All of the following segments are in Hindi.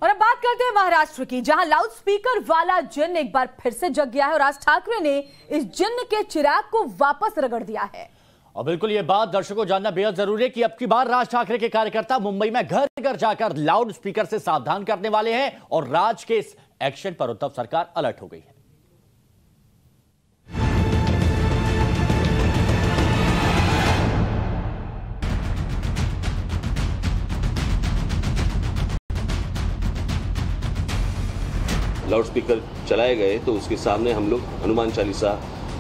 और अब बात करते हैं महाराष्ट्र की, जहां लाउडस्पीकर वाला जिन्न एक बार फिर से जग गया है और राज ठाकरे ने इस जिन्न के चिराग को वापस रगड़ दिया है। और बिल्कुल ये बात दर्शकों जानना बेहद जरूरी है कि अब की बार राज ठाकरे के कार्यकर्ता मुंबई में घर घर जाकर लाउड स्पीकर से सावधान करने वाले हैं और राज के इस एक्शन पर उद्धव सरकार अलर्ट हो गई है। लाउड स्पीकर चलाए गए तो उसके सामने हम लोग हनुमान चालीसा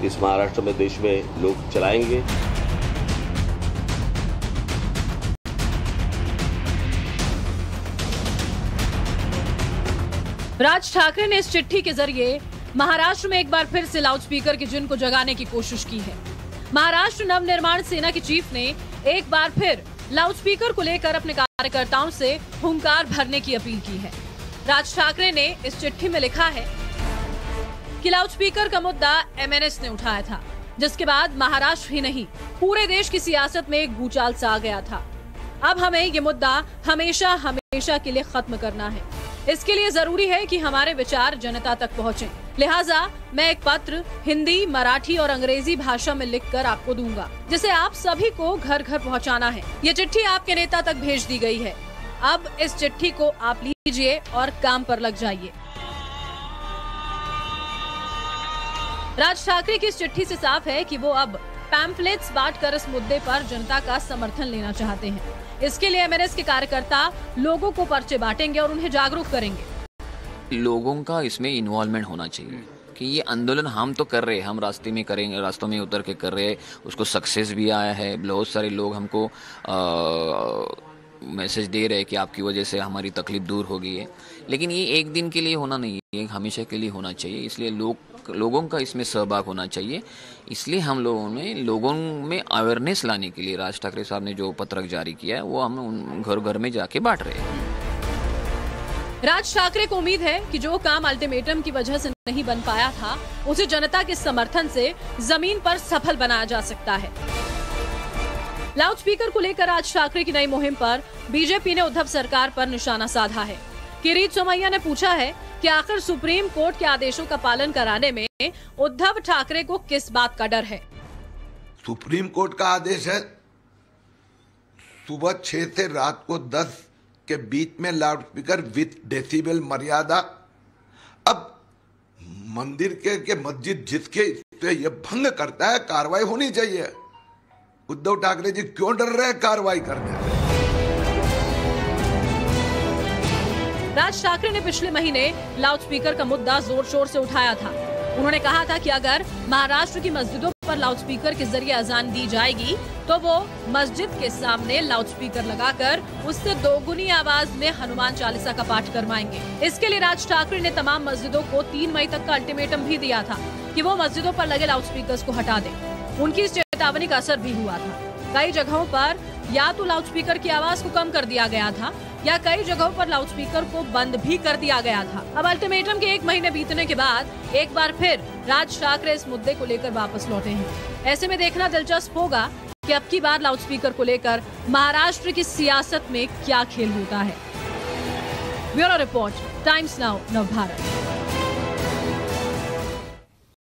इस महाराष्ट्र में देश में लोग चलाएंगे। राज ठाकरे ने इस चिट्ठी के जरिए महाराष्ट्र में एक बार फिर से लाउडस्पीकर के जिन्न को जगाने की कोशिश की है। महाराष्ट्र नवनिर्माण सेना के चीफ ने एक बार फिर लाउडस्पीकर को लेकर अपने कार्यकर्ताओं से हुंकार भरने की अपील की है। राज ठाकरे ने इस चिट्ठी में लिखा है कि लाउडस्पीकर का मुद्दा एमएनएस ने उठाया था, जिसके बाद महाराष्ट्र ही नहीं पूरे देश की सियासत में एक भूचाल सा आ गया था। अब हमें ये मुद्दा हमेशा हमेशा के लिए खत्म करना है। इसके लिए जरूरी है कि हमारे विचार जनता तक पहुंचें। लिहाजा मैं एक पत्र हिंदी, मराठी और अंग्रेजी भाषा में लिखकर आपको दूंगा, जिसे आप सभी को घर घर पहुंचाना है। ये चिट्ठी आपके नेता तक भेज दी गई है। अब इस चिट्ठी को आप लीजिए और काम पर लग जाइए। राज ठाकरे की इस चिट्ठी से साफ है कि वो अब पैम्फलेट्स बांटकर इस मुद्दे पर जनता का समर्थन लेना चाहते हैं। इसके लिए एमएनएस के कार्यकर्ता लोगों को पर्चे बांटेंगे और उन्हें जागरूक करेंगे। लोगों का इसमें इन्वॉल्वमेंट होना चाहिए कि ये आंदोलन हम तो कर रहे हैं, हम रास्ते में करेंगे, रास्तों में उतर के कर रहे हैं, उसको सक्सेस भी आया है। बहुत सारे लोग हमको मैसेज दे रहे हैं कि आपकी वजह से हमारी तकलीफ दूर हो गई है। लेकिन ये एक दिन के लिए होना नहीं है, ये हमेशा के लिए होना चाहिए। इसलिए लोगों का इसमें सहभाग होना चाहिए। इसलिए हम लोगों में अवेयरनेस लाने के लिए राज ठाकरे साहब ने जो पत्रक जारी किया है वो हम घर घर में जाके बांट रहे हैं। राज ठाकरे को उम्मीद है कि जो काम अल्टीमेटम की वजह से नहीं बन पाया था, उसे जनता के समर्थन से जमीन पर सफल बनाया जा सकता है। लाउडस्पीकर को लेकर राज ठाकरे की नई मुहिम पर बीजेपी ने उद्धव सरकार पर निशाना साधा है। किरीट सोमैया ने पूछा है कि आखिर सुप्रीम कोर्ट के आदेशों का पालन कराने में उद्धव ठाकरे को किस बात का डर है। सुप्रीम कोर्ट का आदेश है सुबह 6 से रात को 10 के बीच में लाउडस्पीकर विथ डेसिबल मर्यादा। अब मंदिर के मस्जिद जिसके ये भंग करता है कार्रवाई होनी चाहिए। उद्धव ठाकरे जी क्यों डर रहे हैं कार्रवाई करने से? राज ठाकरे ने पिछले महीने लाउडस्पीकर का मुद्दा जोर शोर से उठाया था। उन्होंने कहा था कि अगर महाराष्ट्र की मस्जिदों पर लाउडस्पीकर के जरिए अजान दी जाएगी तो वो मस्जिद के सामने लाउडस्पीकर लगाकर उससे दोगुनी आवाज में हनुमान चालीसा का पाठ करवाएंगे। इसके लिए राज ठाकरे ने तमाम मस्जिदों को 3 मई तक का अल्टीमेटम भी दिया था कि वो मस्जिदों पर लगे लाउडस्पीकर को हटा दें। उनकी इस चेतावनी का असर भी हुआ था। कई जगहों पर या तो लाउडस्पीकर की आवाज को कम कर दिया गया था या कई जगहों पर लाउडस्पीकर को बंद भी कर दिया गया था। अब अल्टीमेटम के 1 महीने बीतने के बाद एक बार फिर राज ठाकरे इस मुद्दे को लेकर वापस लौटे हैं। ऐसे में देखना दिलचस्प होगा कि अब की बार लाउडस्पीकर को लेकर महाराष्ट्र की सियासत में क्या खेल होता है। Bureau report, times now, Navbharat.